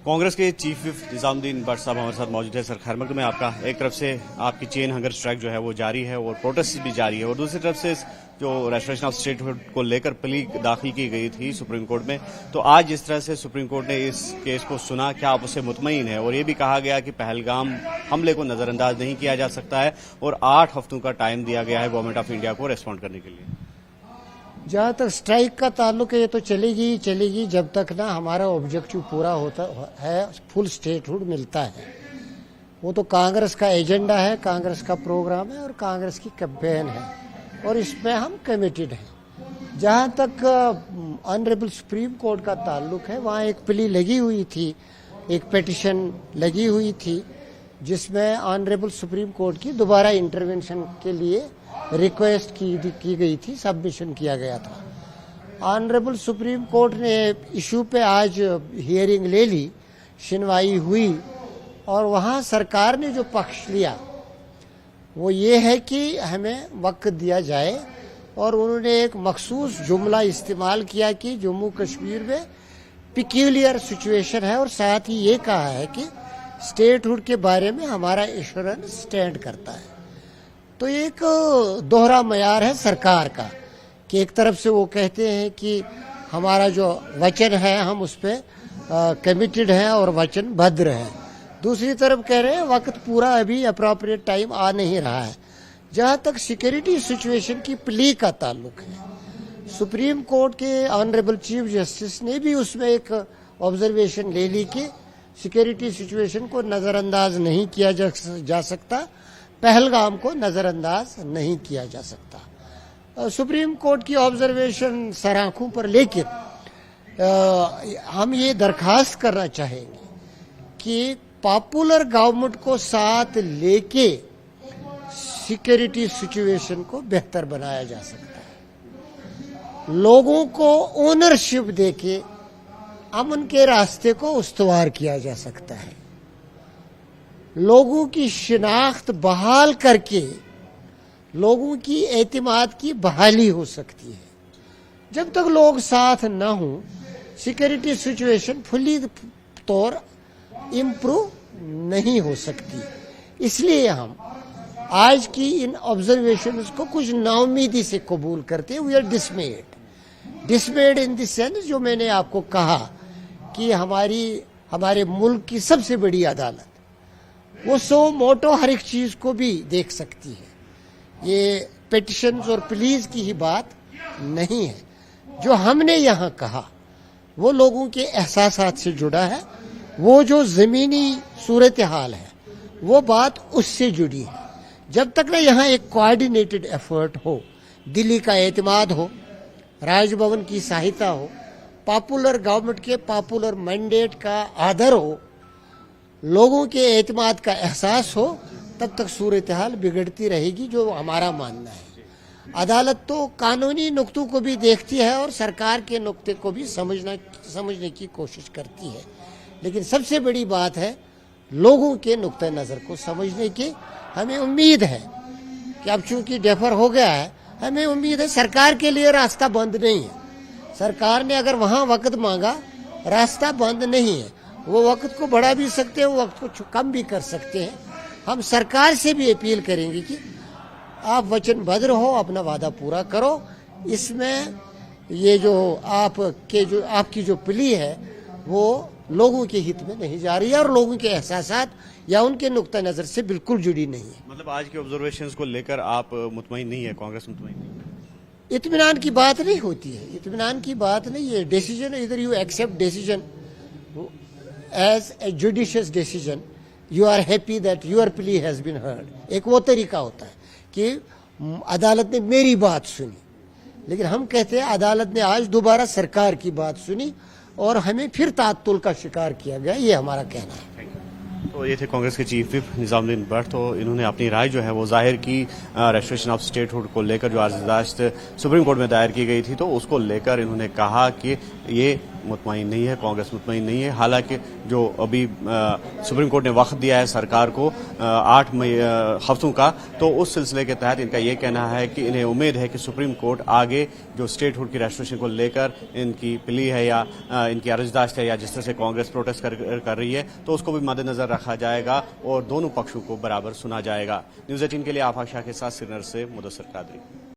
कांग्रेस के chief whip Nizamuddin Bhatt साहब हमारे साथ मौजूद है। सर खैर मकदम में आपका, एक तरफ से आपकी चेन हंगर स्ट्राइक जो है वो जारी है और प्रोटेस्ट भी जारी है, और दूसरी तरफ से जो रेस्टोरेशन ऑफ स्टेटहुड को लेकर प्ली दाखिल की गई थी सुप्रीम कोर्ट में, तो आज जिस तरह से सुप्रीम कोर्ट ने इस केस को सुना, क्या आप उससे मुतमईन है? और ये भी कहा गया कि पहलगाम हमले को नजरअंदाज नहीं किया जा सकता है और 8 हफ्तों का टाइम दिया गया है गवर्नमेंट ऑफ इंडिया को रेस्पॉन्ड करने के लिए। जहाँ तक स्ट्राइक का ताल्लुक है, ये तो चलेगी जब तक ना हमारा ऑब्जेक्टिव पूरा होता है, फुल स्टेटहुड मिलता है। वो तो कांग्रेस का एजेंडा है, कांग्रेस का प्रोग्राम है और कांग्रेस की कैंपेन है, और इसमें हम कमिटेड हैं। जहाँ तक ऑनरेबल सुप्रीम कोर्ट का ताल्लुक है, वहाँ एक प्ली लगी हुई थी, एक पिटीशन लगी हुई थी, जिसमें ऑनरेबल सुप्रीम कोर्ट की दोबारा इंटरवेंशन के लिए रिक्वेस्ट की गई थी, सबमिशन किया गया था। ऑनरेबल सुप्रीम कोर्ट ने इशू पे आज हियरिंग ले ली, सुनवाई हुई, और वहाँ सरकार ने जो पक्ष लिया वो ये है कि हमें वक्त दिया जाए, और उन्होंने एक मखसूस जुमला इस्तेमाल किया कि जम्मू कश्मीर में पिक्यूलियर सिचुएशन है, और साथ ही ये कहा है कि स्टेटहुड के बारे में हमारा एश्योरेंस स्टैंड करता है। तो एक दोहरा मयार है सरकार का कि एक तरफ से वो कहते हैं कि हमारा जो वचन है हम उस पर कमिटेड हैं और वचनबद्ध हैं, दूसरी तरफ कह रहे हैं वक्त पूरा, अभी अप्रोप्रिएट टाइम आ नहीं रहा है। जहाँ तक सिक्योरिटी सिचुएशन की प्ली का ताल्लुक है, सुप्रीम कोर्ट के ऑनरेबल चीफ जस्टिस ने भी उसमें एक ऑब्जर्वेशन ले ली कि सिक्योरिटी सिचुएशन को नज़रअंदाज नहीं किया जा सकता, पहलगाम को नज़रअंदाज नहीं किया जा सकता। सुप्रीम कोर्ट की ऑब्जर्वेशन सर आंखों पर लेकर हम ये दरखास्त करना चाहेंगे कि पॉपुलर गवर्नमेंट को साथ लेके सिक्योरिटी सिचुएशन को बेहतर बनाया जा सकता है। लोगों को ओनरशिप देके अमन के रास्ते को उस्तवार किया जा सकता है। लोगों की शिनाख्त बहाल करके लोगों की एतमाद की बहाली हो सकती है। जब तक लोग साथ न हों, सिक्योरिटी सिचुएशन फुली तौर इम्प्रूव नहीं हो सकती। इसलिए हम आज की इन ऑब्जर्वेशंस को कुछ नाउमीदी से कबूल करते हैं। We are dismayed in this sense, जो मैंने आपको कहा कि हमारे मुल्क की सबसे बड़ी अदालत वो सो मोटो हर एक चीज को भी देख सकती है। ये पिटिशंस और प्लीज की ही बात नहीं है। जो हमने यहाँ कहा वो लोगों के एहसासात से जुड़ा है, वो जो जमीनी सूरत हाल है वो बात उससे जुड़ी है। जब तक ना यहाँ एक कोऑर्डिनेटेड एफर्ट हो, दिल्ली का एतमाद हो, राजभवन की सहायता हो, पॉपुलर गवर्नमेंट के पॉपुलर मैंडेट का आदर हो, लोगों के एतमाद का एहसास हो, तब तक सूरत हाल बिगड़ती रहेगी, जो हमारा मानना है। अदालत तो कानूनी नुक्तों को भी देखती है और सरकार के नुक्ते को भी समझने की कोशिश करती है, लेकिन सबसे बड़ी बात है लोगों के नुक्ते नज़र को समझने की। हमें उम्मीद है कि अब चूंकि डेफर हो गया है, हमें उम्मीद है सरकार के लिए रास्ता बंद नहीं है। सरकार ने अगर वहाँ वक्त मांगा, रास्ता बंद नहीं है। वो वक्त को बढ़ा भी सकते हैं, वो वक्त को कम भी कर सकते हैं। हम सरकार से भी अपील करेंगे कि आप वचनबद्ध रहो, अपना वादा पूरा करो। इसमें ये जो आपकी जो प्ली है वो लोगों के हित में नहीं जा रही है और लोगों के एहसासात या उनके नुक्ता नज़र से बिल्कुल जुड़ी नहीं है। मतलब आज के ऑब्जर्वेशंस को लेकर आप मुतमईन नहीं है, कांग्रेस मुतमईन नहीं है? इत्मीनान की बात नहीं होती है, इत्मीनान की बात नहीं है। डिसीजन, इधर you accept decision as a judicious decision, you are happy that your plea has been heard. एक वो तरीका होता है कि अदालत ने मेरी बात सुनी, लेकिन हम कहते हैं अदालत ने आज दोबारा सरकार की बात सुनी और हमें फिर तात्तुल का शिकार किया गया, ये हमारा कहना है। तो ये थे कांग्रेस के चीफ विप निजामुद्दीन भट्ट। तो इन्होंने अपनी राय जो है वो जाहिर की रेस्टोरेशन ऑफ स्टेटहुड को लेकर, जो अर्ज़दाश्त सुप्रीम कोर्ट में दायर की गई थी, तो उसको लेकर इन्होंने कहा कि ये मुतमईन नहीं है, कांग्रेस मुतमईन नहीं है। हालांकि जो अभी सुप्रीम कोर्ट ने वक्त दिया है सरकार को 8 हफ्तों का, तो उस सिलसिले के तहत इनका ये कहना है कि इन्हें उम्मीद है कि सुप्रीम कोर्ट आगे जो स्टेटहुड की रेस्ट्रिक्शन को लेकर इनकी प्ली है या इनकी अर्जदाश्त है या जिस तरह से कांग्रेस प्रोटेस्ट कर रही है, तो उसको भी मद्देनजर रखा जाएगा और दोनों पक्षों को बराबर सुना जाएगा। न्यूज़ 18 के लिए आफाक शाह के साथ श्रीनगर से मुदस्सिर कादरी।